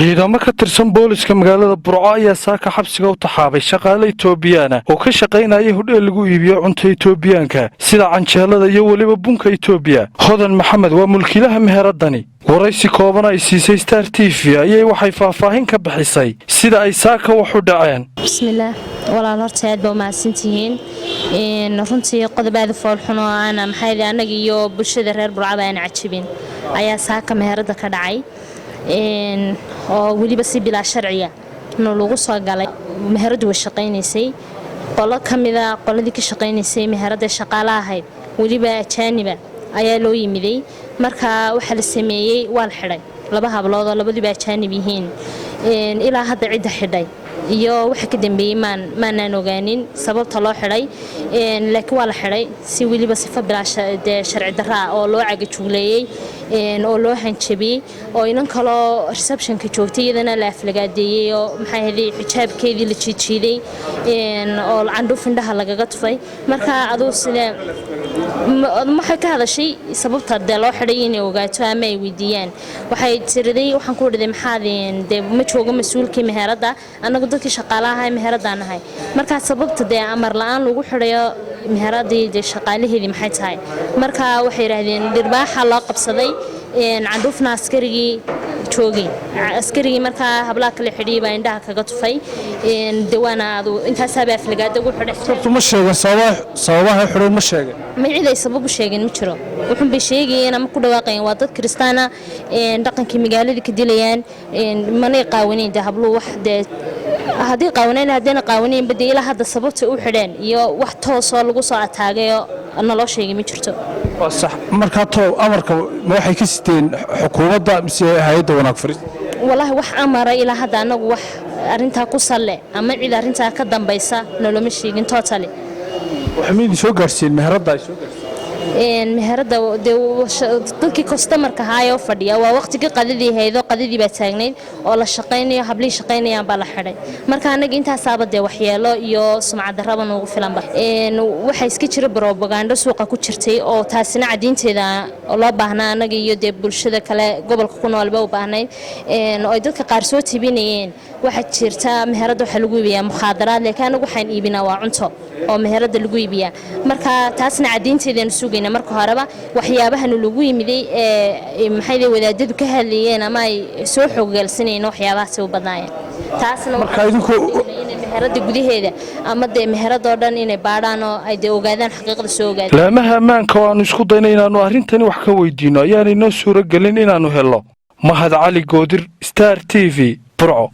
ciidamo ka tirsan booliska magaalada Burco ayaa saaka xabsiga u taxaabay shaqaale Itoobiyaan oo ka shaqeynaya hudheel lagu iibiyo cunto Itoobiyaanka sida canjeelada iyo waliba bunka Itoobiya. Hodan Maxamed waa mulkiilaha meheradani. waraysi kooban ay siisay Star TV ayay waxay faahfaahin ka bixisay sida ay saaka wax u dhaceen. bismillaah walaal horta aad baa mahadsantihiin runtii qodobaad foolxun oo ana maxay anaga iyo bulshada reer Burco aan cajibin ayaa saaka meherada ka dhacay oo waliba si bilaa sharciya lagu soo galay meheradu way shaqeynaysay qolo kamida qoladii ka shaqeynaysay meherada shaqaalaha ahayd waliba ajaaniba ayaa loo yimiday marka waxa la sameeyay waa la xiray laba hablood oo labadiiba ajaanib yihiin ilaa hadda cid xidhay iyo waxa ka dambeeyay maanaan ogaanin sababta loo xiray laakiin waa la xiray si waliba sifa bilaa sharci darro oo loo cagajuuleeyay oo loo hanjabiyay oo inan kale reception-ka joogtay iyadana la aflagaadeeyay oo maxay ahayd xijaabkeedii la jiijiiday oo candhuuf indhaha lagaga tufay marka adoo sida maxay ka hadashay sababta loo xiray inay ogaato ama ay weydiiyaan waxay tiraday waxaan ku wadaday maxaadeen ma joogo mas'uulkii meherada anagu dadkii shaqaalaha meherada nahay marka sababta amar la'aan lagu xirayo meheradii shaqaalaheedii maxay tahay marka waxay yiraahdeen dirbaaxa loo qabsaday candhuufna askarigii joogay askarigii marka habla kale xidhiiba indhaha kaga tufay dawana intaas baa aflagaada ugu xidhay ma sheegan sababaha xidhay ma sheegan ma ciiday sabab u sheegin ma jiro wuxuu bay sheegayeen ama ku dhawaaqayeen waa dad Kristaana dhaqankii magaalada ka dilayaan manay qaawaneen hablo wax hadii qaawaneen hadana qaawaneen badii ilaa hadda sababta u xidheen iyo wax toos oo lagu soo ataagayo naloo sheegay ma jirto صح marka too amarka ma waxay ka siteen xukuumadda mise hay'adda wanaag faris wallahi wax amara ilaa hadda anagu wax arinta ku salle ama cid arinta ka dambaysa noloma sheegin totally waxa mid soo gaarsiin meherada ay soo gaarsiin meherada dadkii customer-ka haayo fadhiya waa waqtiga qadadii haydo qadadii baa taagneed oo la shaqeynayo hablii shaqeynayaan baa la xiray marka anaga intaas aabade waxyeelo iyo sumcad darraba ugu filan ba waxa iska jira propaganda suuqa ku jirtay oo taasina cadiinteeda loo baahnaa anaga iyo bulshada kale gobolka ku nool baa u baahnay oo dadka qaar soo tibinayeen waxa jirta meherada waxa lagu iibiyaa mukhadaraad laakiin anagu waxaan iibinaa waa cunto oo meherada lagu iibiyaa marka taasina cadiinteeda suugayna marka horeba waxyaabaha lagu yimiday maxay wadaadadu ka hadlayeen ama ay soo xooggalsanayeen waxyaabahaas u badnaayeen taasna marka idinku meherada gudaheeda ama meherada dhan inay baadhaan oo ay ogaadaan xaqiiqada soo ogaadaan laamaha ammaanka oo aanu isku daynay inaanu arintani wax ka weydiino ayaanay noo suuragelin inaanu helo Mahad Cali Goodir Star TV Burco.